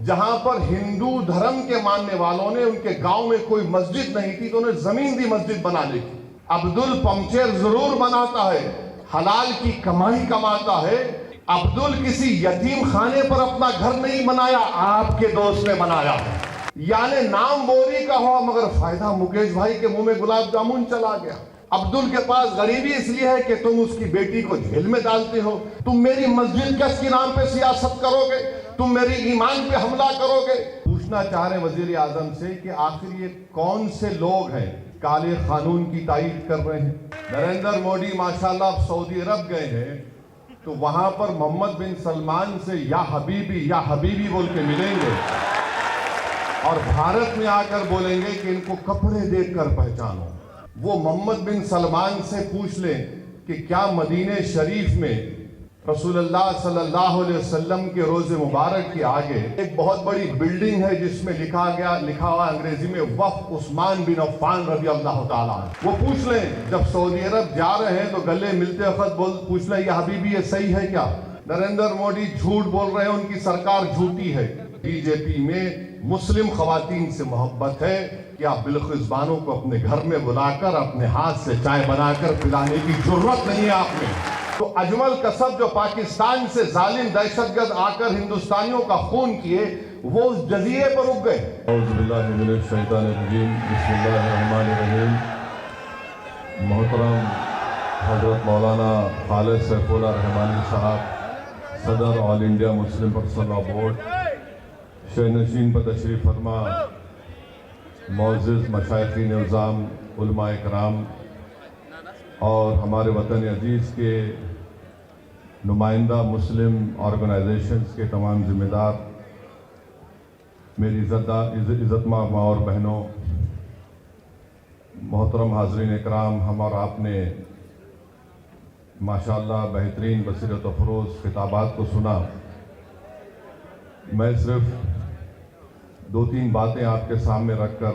جہاں پر ہندو دھرم کے ماننے والوں نے ان کے گاؤں میں کوئی مسجد نہیں تھی تو انہیں زمین دی مسجد بنانے کی. عبدل پمچر ضرور بناتا ہے, حلال کی کمائی کماتا ہے. عبدل کسی یتیم خانے پر اپنا گھر نہیں بنایا, آپ کے دوست نے بنایا. یعنی نام بوری کا ہو مگر فائدہ مکیش بھائی کے منہ میں گلاب جامن چلا گیا. عبدل کے پاس غریبی اس لیے ہے کہ تم اس کی بیٹی کو جیل میں ڈالتے ہو. تم میری مسجد کس کے نام پہ سیاست کرو گے, تم میری ایمان پہ حملہ کرو گے. پوچھنا چاہ رہے وزیر اعظم سے کہ آخر یہ کون سے لوگ ہیں کالے قانون کی تائید کر رہے ہیں. نریندر مودی ماشاءاللہ اب سعودی عرب گئے ہیں تو وہاں پر محمد بن سلمان سے یا حبیبی بول کے ملیں گے اور بھارت میں آ کر بولیں گے کہ ان کو کپڑے دیکھ کر پہچانو. وہ محمد بن سلمان سے پوچھ لیں کہ کیا مدینہ شریف میں رسول اللہ صلی اللہ علیہ وسلم کے روز مبارک کے آگے ایک بہت بڑی بلڈنگ ہے جس میں لکھا ہوا انگریزی میں وقف عثمان بن عفان رضی اللہ تعالیٰ. وہ پوچھ لیں جب سعودی عرب جا رہے ہیں تو گلے ملتے وقت پوچھ لیں یا حبیبی یہ صحیح ہے کیا. نریندر مودی جھوٹ بول رہے ہیں, ان کی سرکار جھوٹی ہے. بی جے پی میں مسلم خواتین سے محبت ہے کہ آپ بلخص بانو کو اپنے گھر میں بلا کر اپنے ہاتھ سے چائے بنا کر پلانے کی ضرورت نہیں ہے آپ میں. تو اجمل کسب جو پاکستان سے ظالم دہشت گرد آ کر ہندوستانیوں کا خون کیے وہ اس جزیرے پر رک گئے. اعوذ باللہ من الشیطان الرجیم, بسم اللہ الرحمن الرحیم. محترم حضرت مولانا خالد سیف اللہ رحمانی صاحب, صدر All India Muslim Personal Law Board, شہنشین پر تشریف فرما معزز مشائخین نظام, علماء کرام اور ہمارے وطن عزیز کے نمائندہ مسلم آرگنائزیشنز کے تمام ذمہ دار, میری عزت ماں اور بہنوں, محترم حاضرین اکرام, ہم اور آپ نے ماشاءاللہ بہترین بصیرت افروز خطابات کو سنا. میں صرف 2-3 باتیں آپ کے سامنے رکھ کر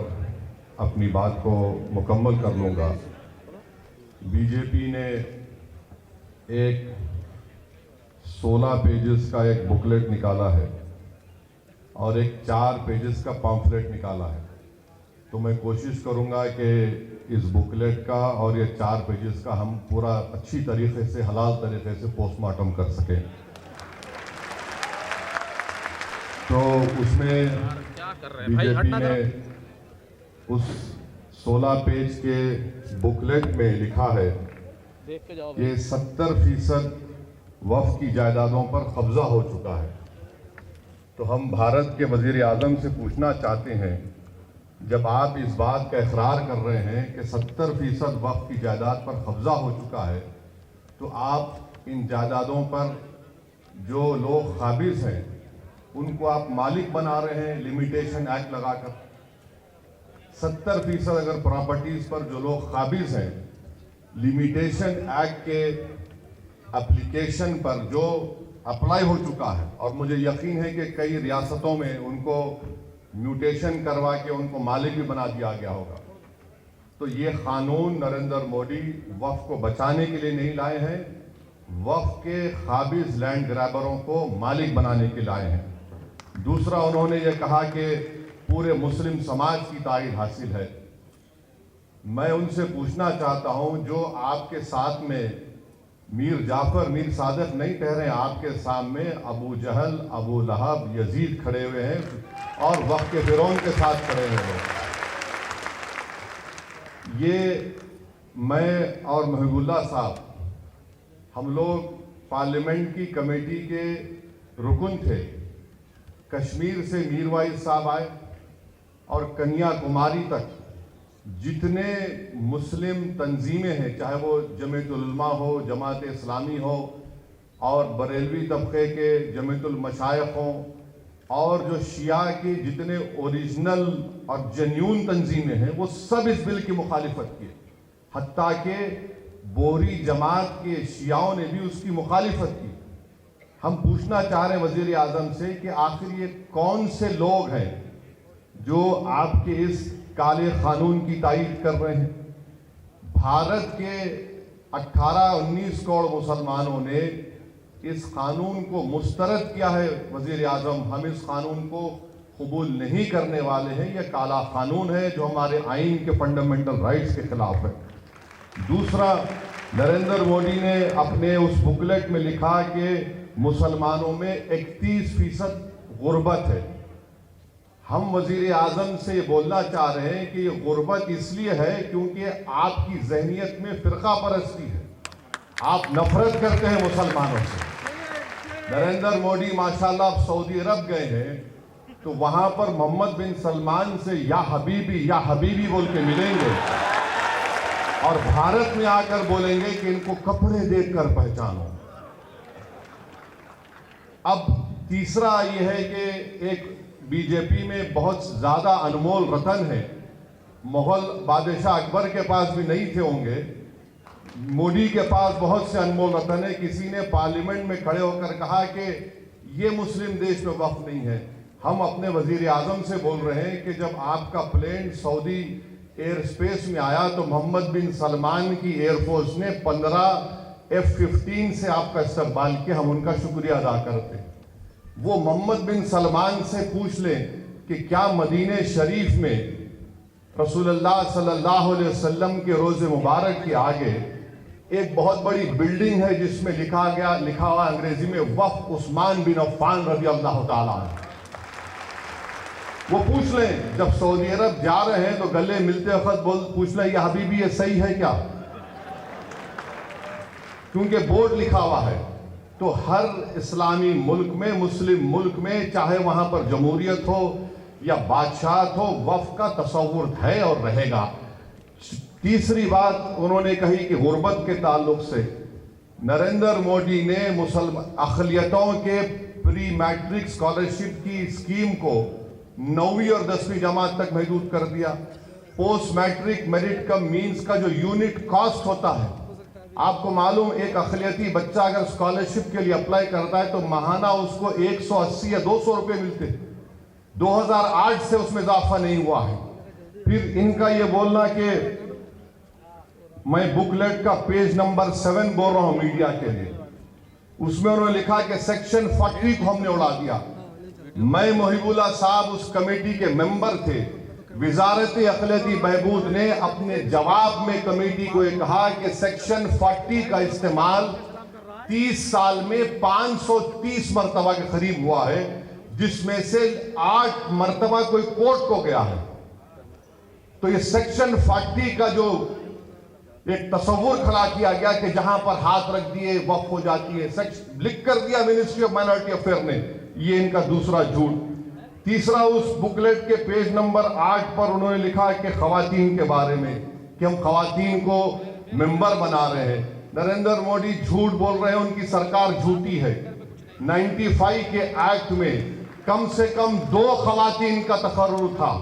اپنی بات کو مکمل کر لوں گا. بی جے پی نے ایک 16 پیجز کا ایک بکلیٹ نکالا ہے اور ایک 4 پیجز کا پامفلیٹ نکالا ہے. تو میں کوشش کروں گا کہ اس بکلیٹ کا اور یہ 4 پیجز کا ہم پورا اچھی طریقے سے, حلال طریقے سے پوسٹ مارٹم کر سکیں. تو اس میں بی جے پی نے اس 16 پیج کے بکلیٹ میں لکھا ہے کہ 70% وقف کی جائیدادوں پر قبضہ ہو چکا ہے. تو ہم بھارت کے وزیر اعظم سے پوچھنا چاہتے ہیں, جب آپ اس بات کا اقرار کر رہے ہیں کہ 70% وقف کی جائیداد پر قبضہ ہو چکا ہے, تو آپ ان جائیدادوں پر جو لوگ قابض ہیں ان کو آپ مالک بنا رہے ہیں لمیٹیشن ایکٹ لگا کر. 70% اگر پراپرٹیز پر جو لوگ قابض ہیں لمیٹیشن ایکٹ کے اپلیکیشن پر جو اپلائی ہو چکا ہے, اور مجھے یقین ہے کہ کئی ریاستوں میں ان کو میوٹیشن کروا کے ان کو مالک بھی بنا دیا گیا ہوگا. تو یہ قانون نریندر مودی وقف کو بچانے کے لیے نہیں لائے ہیں, وقف کے قابض لینڈ گریبروں کو مالک بنانے کے لائے ہیں. دوسرا, انہوں نے یہ کہا کہ پورے مسلم سماج کی تائید حاصل ہے. میں ان سے پوچھنا چاہتا ہوں, جو آپ کے ساتھ میں میر جعفر, میر صادق نہیں ٹھہرے, آپ کے سامنے ابو جہل, ابو لہب, یزید کھڑے ہوئے ہیں اور وقت کے فرعون کے ساتھ کھڑے ہوئے ہیں. یہ میں اور محب اللہ صاحب, ہم لوگ پارلیمنٹ کی کمیٹی کے رکن تھے. کشمیر سے میر وائز صاحب آئے اور کنیا کماری تک جتنے مسلم تنظیمیں ہیں, چاہے وہ جمعیت العلماء ہو, جماعت اسلامی ہو, اور بریلوی طبقے کے جمعیت المشائخ ہوں, اور جو شیعہ کی جتنے اوریجنل اور جنیون تنظیمیں ہیں, وہ سب اس بل کی مخالفت کی. حتیٰ کہ بوری جماعت کے شیعوں نے بھی اس کی مخالفت کی. ہم پوچھنا چاہ رہے ہیں وزیر اعظم سے کہ آخر یہ کون سے لوگ ہیں جو آپ کے اس کالے قانون کی تائید کر رہے ہیں. بھارت کے 18-19 کروڑ مسلمانوں نے اس قانون کو مسترد کیا ہے وزیر اعظم، ہم اس قانون کو قبول نہیں کرنے والے ہیں، یہ کالا قانون ہے جو ہمارے آئین کے فنڈامنٹل رائٹس کے خلاف ہے۔ دوسرا، نریندر مودی نے اپنے اس بکلیٹ میں لکھا کہ مسلمانوں میں 31% غربت ہے۔ ہم وزیر اعظم سے یہ بولنا چاہ رہے ہیں کہ یہ غربت اس لیے ہے کیونکہ آپ کی ذہنیت میں فرقہ پرستی ہے، آپ نفرت کرتے ہیں مسلمانوں سے۔ نریندر مودی ماشاءاللہ اب سعودی عرب گئے ہیں تو وہاں پر محمد بن سلمان سے یا حبیبی بول کے ملیں گے، اور بھارت میں آ کر بولیں گے کہ ان کو کپڑے دیکھ کر پہچانو۔ اب تیسرا یہ ہے کہ ایک بی جے پی میں بہت زیادہ انمول رتن ہے، مغل بادشاہ اکبر کے پاس بھی نہیں تھے ہوں گے، مودی کے پاس بہت سے انمول رتن ہے۔ کسی نے پارلیمنٹ میں کھڑے ہو کر کہا کہ یہ مسلم دیش میں وقف نہیں ہے۔ ہم اپنے وزیر اعظم سے بول رہے ہیں کہ جب آپ کا پلین سعودی ایئر سپیس میں آیا تو محمد بن سلمان کی ایئر فورس نے 15 F-15 سے آپ کا استقبال کیا، ہم ان کا شکریہ ادا کرتے ہیں۔ وہ محمد بن سلمان سے پوچھ لیں کہ کیا مدینہ شریف میں رسول اللہ صلی اللہ علیہ وسلم کے روز مبارک کے آگے ایک بہت بڑی بلڈنگ ہے جس میں لکھا ہوا انگریزی میں وقف عثمان بن عفان رضی اللہ تعالیٰ عنہ۔ وہ پوچھ لیں جب سعودی عرب جا رہے ہیں تو گلے ملتے وقت پوچھ لیں یہ حبیبی یہ صحیح ہے کیا، کیونکہ بورڈ لکھا ہوا ہے۔ تو ہر اسلامی ملک میں، مسلم ملک میں، چاہے وہاں پر جمہوریت ہو یا بادشاہت ہو، وقف کا تصور ہے اور رہے گا۔ تیسری بات انہوں نے کہی کہ غربت کے تعلق سے نریندر مودی نے اقلیتوں کے پری میٹرک اسکالرشپ کی اسکیم کو 9ویں اور 10ویں جماعت تک محدود کر دیا۔ پوسٹ میٹرک میرٹ کم مینز کا جو یونٹ کاسٹ ہوتا ہے، آپ کو معلوم ایک اقلیتی بچہ اگر اسکالرشپ کے لیے اپلائی کرتا ہے تو ماہانہ اس کو 180 یا 200 روپے ملتے ہیں۔ 2008 سے اس میں اضافہ نہیں ہوا ہے۔ پھر ان کا یہ بولنا کہ میں بکلیٹ کا پیج نمبر 7 بول رہا ہوں میڈیا کے لیے، اس میں انہوں نے لکھا کہ سیکشن 40 کو ہم نے اڑا دیا۔ میں محب اللہ صاحب اس کمیٹی کے ممبر تھے۔ وزارت اقلیتی بہبود نے اپنے جواب میں کمیٹی کو یہ کہا کہ سیکشن 40 کا استعمال 30 سال میں 530 مرتبہ کے قریب ہوا ہے، جس میں سے 8 مرتبہ کوئی کورٹ کو گیا ہے۔ تو یہ سیکشن 40 کا جو ایک تصور کھڑا کیا گیا کہ جہاں پر ہاتھ رکھ دیے وقف ہو جاتی ہے، لکھ کر دیا منسٹری آف مائنورٹی افیئر نے، یہ ان کا دوسرا جھوٹ۔ تیسرا، اس بکلیٹ کے پیج نمبر 8 پر انہوں نے لکھا کہ خواتین کے بارے میں کہ ہم خواتین کو ممبر بنا رہے ہیں۔ نریندر مودی جھوٹ بول رہے ہیں، ان کی سرکار جھوٹی ہے۔ 95 کے ایکٹ میں کم سے کم 2 خواتین کا تقرر تھا،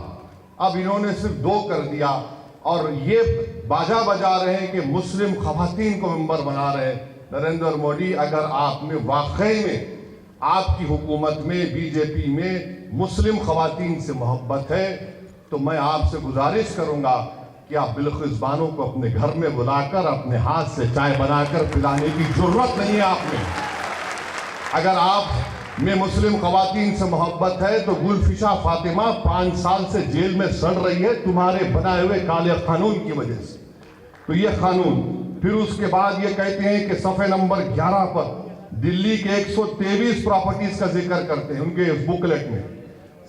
اب انہوں نے صرف 2 کر دیا، اور یہ باجا بجا رہے ہیں کہ مسلم خواتین کو ممبر بنا رہے ہیں۔ نریندر مودی، اگر آپ میں واقعی میں آپ کی حکومت میں، بی جے پی میں مسلم خواتین سے محبت ہے تو میں آپ سے گزارش کروں گا کہ آپ بلقیس بانو کو اپنے گھر میں بلا کر اپنے ہاتھ سے چائے بنا کر پلانے کی ضرورت نہیں ہے آپ میں۔ اگر آپ میں مسلم خواتین سے محبت ہے تو گلفشا فاطمہ 5 سال سے جیل میں سڑ رہی ہے تمہارے بنائے ہوئے کالے قانون کی وجہ سے۔ تو یہ قانون، پھر اس کے بعد یہ کہتے ہیں کہ صفحے نمبر 11 پر دلی کے 123 پراپرٹیز کا ذکر کرتے ہیں ان کے بکلیٹ میں۔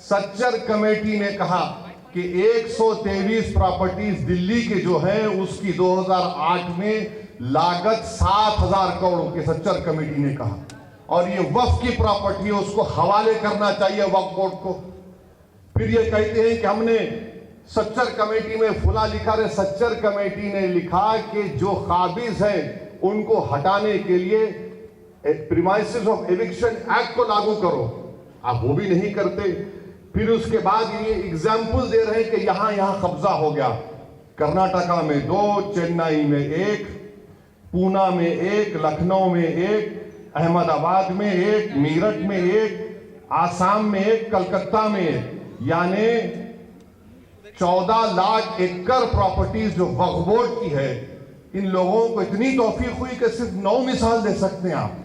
سچر کمیٹی نے کہا کہ 123 پراپرٹیز دلی کے جو ہیں اس کی 2008 میں لاگت 7,000 کروڑ کی سچر کمیٹی نے کہا، اور یہ وقف کی پراپرٹی ہے، اس کو حوالے کرنا چاہیے وقف بورڈ کو۔ پھر یہ کہتے ہیں کہ ہم نے سچر کمیٹی میں فلاں لکھا رہے، سچر کمیٹی نے لکھا کہ جو قابض ہیں ان کو ہٹانے کے لیے پریمائسز آف ایوکشن ایکٹ کو لاگو کرو، آپ وہ بھی نہیں کرتے۔ پھر اس کے بعد یہ ایگزامپل دے رہے ہیں کہ یہاں قبضہ ہو گیا، کرناٹکا میں 2، چنئی میں 1، پونا میں 1، لکھنؤ میں 1، احمد آباد میں 1، میرٹھ میں 1، آسام میں 1، کلکتہ میں 1، یعنی 14 لاکھ ایکڑ پراپرٹیز جو وقف بورڈ کی ہے۔ ان لوگوں کو اتنی توفیق ہوئی کہ صرف 9 مثال دے سکتے ہیں آپ۔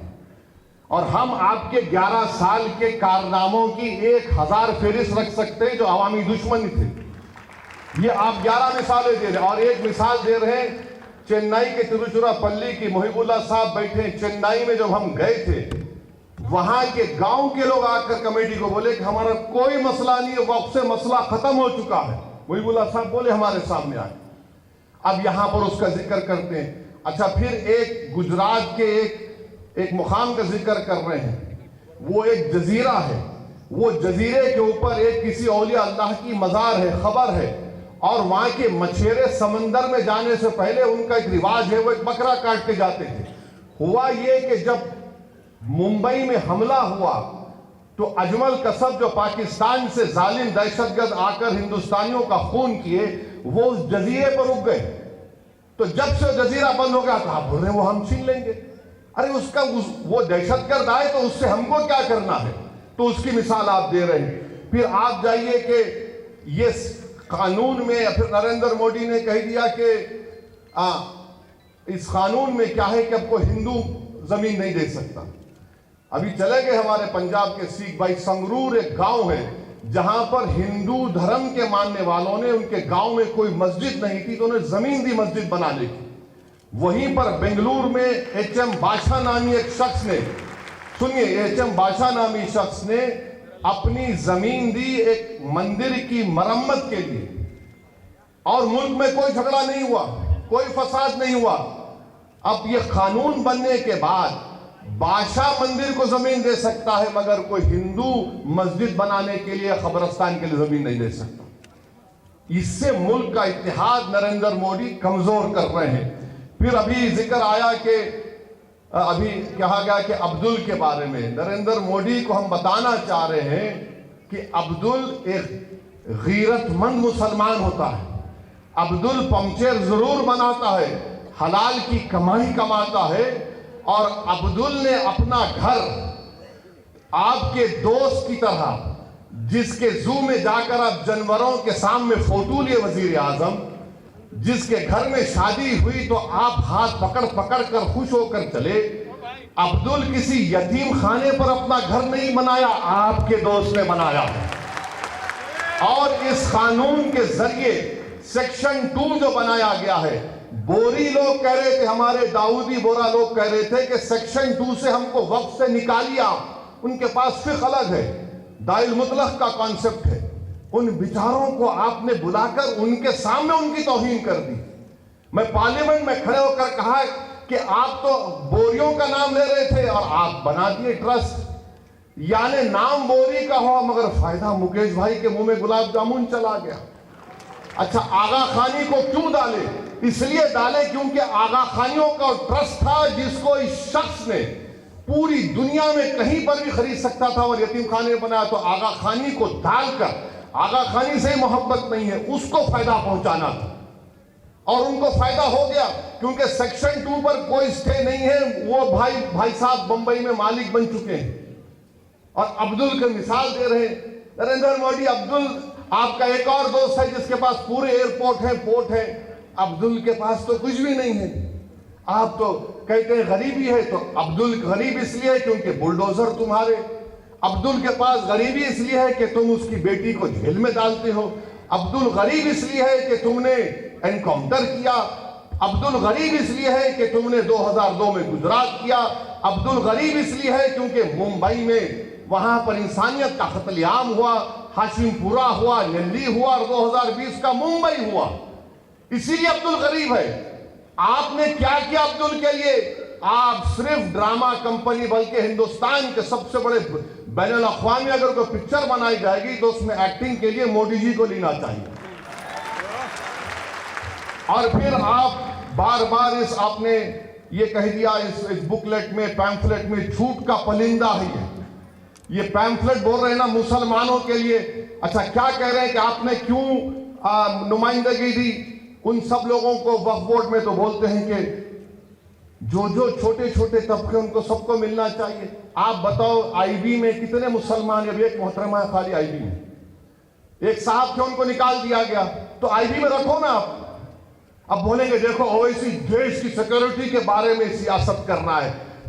اور ہم آپ کے 11 سال کے کارناموں کی 1000 فہرست رکھ سکتے ہیں جو عوامی دشمنی تھے. یہ آپ 11 مثالیں دے رہے ہیں. اور ایک مثال دے رہے ہیں چنئی کے تروچیراپلی کی. محب اللہ صاحب بیٹھے ہیں چنئی میں. جب ہم گئے تھے وہاں کے گاؤں کے لوگ آ کر کمیٹی کو بولے کہ ہمارا کوئی مسئلہ نہیں ہے, وقف سے مسئلہ ختم ہو چکا ہے. محب اللہ صاحب بولے ہمارے سامنے آئے. اب یہاں پر اس کا ذکر کرتے ہیں. اچھا پھر ایک گجرات کے ایک مقام کا ذکر کر رہے ہیں. وہ ایک جزیرہ ہے. وہ جزیرے کے اوپر ایک کسی اولیاء اللہ کی مزار ہے, خبر ہے. اور وہاں کے مچھیرے سمندر میں جانے سے پہلے ان کا ایک رواج ہے, وہ ایک بکرا کاٹ کے جاتے تھے. ہوا یہ کہ جب ممبئی میں حملہ ہوا تو اجمل قصب جو پاکستان سے ظالم دہشت گرد آ کر ہندوستانیوں کا خون کیے, وہ اس جزیرے پر رک گئے. تو جب سے جزیرہ بند ہو گیا تو آپ بول رہے ہیں وہ ہم چھین لیں گے. ارے وہ دہشت گرد آئے تو اس سے ہم کو کیا کرنا ہے. تو اس کی مثال آپ دے رہے ہیں. پھر آپ جائیے کہ یہ قانون میں پھر نریندر مودی نے کہہ دیا کہ اس قانون میں کیا ہے کہ اب کوئی ہندو زمین نہیں دے سکتا. ابھی چلے گئے ہمارے پنجاب کے سکھ بھائی, سنگرور ایک گاؤں ہے جہاں پر ہندو دھرم کے ماننے والوں نے, ان کے گاؤں میں کوئی مسجد نہیں تھی تو انہیں زمین دی مسجد بنانے کی. وہیں پر بنگلور میں ایچ ایم بادشاہ نامی ایک شخص نے, سنیے, ایچ ایم بادشاہ نامی شخص نے اپنی زمین دی ایک مندر کی مرمت کے لیے. اور ملک میں کوئی جھگڑا نہیں ہوا, کوئی فساد نہیں ہوا. اب یہ قانون بننے کے بعد بادشاہ مندر کو زمین دے سکتا ہے مگر کوئی ہندو مسجد بنانے کے لیے, قبرستان کے لیے زمین نہیں دے سکتا. اس سے ملک کا اتحاد نریندر مودی کمزور کر رہے ہیں. پھر ابھی ذکر آیا کہ ابھی کہا گیا کہ عبدل کے بارے میں. نریندر مودی کو ہم بتانا چاہ رہے ہیں کہ عبدل ایک غیرت مند مسلمان ہوتا ہے. عبدل پمچر ضرور بناتا ہے, حلال کی کمائی کماتا ہے. اور عبدل نے اپنا گھر آپ کے دوست کی طرح, جس کے زو میں جا کر آپ جانوروں کے سامنے فوٹو لیے وزیر اعظم, جس کے گھر میں شادی ہوئی تو آپ ہاتھ پکڑ پکڑ کر خوش ہو کر چلے. عبدل کسی یتیم خانے پر اپنا گھر نہیں بنایا, آپ کے دوست نے بنایا. اور اس قانون کے ذریعے سیکشن 2 جو بنایا گیا ہے, بوری لوگ کہہ رہے تھے, ہمارے داؤدی بورا لوگ کہہ رہے تھے کہ سیکشن 2 سے ہم کو وقف سے نکالیا. ان کے پاس فقہ الگ ہے, دائل مطلق کا کانسیپٹ ہے. ان بیچاروں کو آپ نے بلا کر ان کے سامنے ان کی توہین کر دی. میں پارلیمنٹ میں کھڑے ہو کر کہا کہ آپ تو بوریوں کا نام لے رہے تھے اور آپ بنا دیے ٹرسٹ. یعنی نام بوری کا ہوا مگر فائدہ مکیش بھائی کے منہ میں گلاب جامن چلا گیا. اچھا, آغا خانی کو کیوں ڈالے؟ اس لیے ڈالے کیونکہ آغا خانیوں کا ٹرسٹ تھا جس کو اس شخص نے پوری دنیا میں کہیں پر بھی خرید سکتا تھا اور یتیم خانے بنایا. تو آغا خانی کو ڈال کر, آغا خانی سے محبت نہیں ہے, اس کو فائدہ پہنچانا تھا. اور ان کو فائدہ ہو گیا کیونکہ سیکشن 2 پر کوئی سٹے نہیں ہے. وہ بھائی صاحب بمبئی میں مالک بن چکے ہیں. اور عبدل کے مثال دے رہے ہیں نریندر مودی. عبدل آپ کا ایک اور دوست ہے جس کے پاس پورے ایئرپورٹ ہیں, پورٹ ہیں. عبدل کے پاس تو کچھ بھی نہیں ہے. آپ تو کہتے ہیں غریبی ہے, تو عبدل غریب اس لیے ہے کیونکہ بلڈوزر تمہارے. عبدل کے پاس غریبی اس لیے ہے کہ تم اس کی بیٹی کو جیل میں ڈالتے ہو. عبدل غریب اس لیے ہے کہ تم نے انکاؤنٹر کیا. عبدل غریب اس لیے ہے کہ تم نے 2002 میں گجرات کیا. عبدل غریب اس لیے ہے کیونکہ ممبئی میں وہاں پر انسانیت کا قتل عام ہوا, ہاشم پورہ ہوا, نلی ہوا, اور 2020 کا ممبئی ہوا. اسی لیے عبدل غریب ہے. آپ نے کیا کیا عبدل کے لیے؟ آپ صرف ڈرامہ کمپنی, بلکہ ہندوستان کے سب سے بڑے بین الاقوامی اگر کوئی پکچر بنائی جائے گی تو اس میں ایکٹنگ کے لیے مودی جی کو لینا چاہیے. اور پھر آپ بار بار آپ نے یہ کہہ دیا اس بکلیٹ میں, پیمفلیٹ میں, جھوٹ کا پلندہ ہے یہ پیمفلیٹ بول رہے ہیں نا مسلمانوں کے لیے. اچھا, کیا کہہ رہے ہیں کہ آپ نے کیوں نمائندگی دی ان سب لوگوں کو وقف بورڈ میں؟ تو بولتے ہیں کہ جو چھوٹے چھوٹے طبقے ان کو سب کو ملنا چاہیے. آپ بتاؤ آئی بی میں کتنے مسلمان؟ اب ایک محترمہ ہے خالی آئی بی میں, ایک صاحب تھے ان کو نکال دیا گیا. تو آئی بی میں رکھو نا آپ. اب بولیں گے دیکھو اویسی دیش کی سیکورٹی کے بارے میں سیاست کرنا ہے.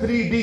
3D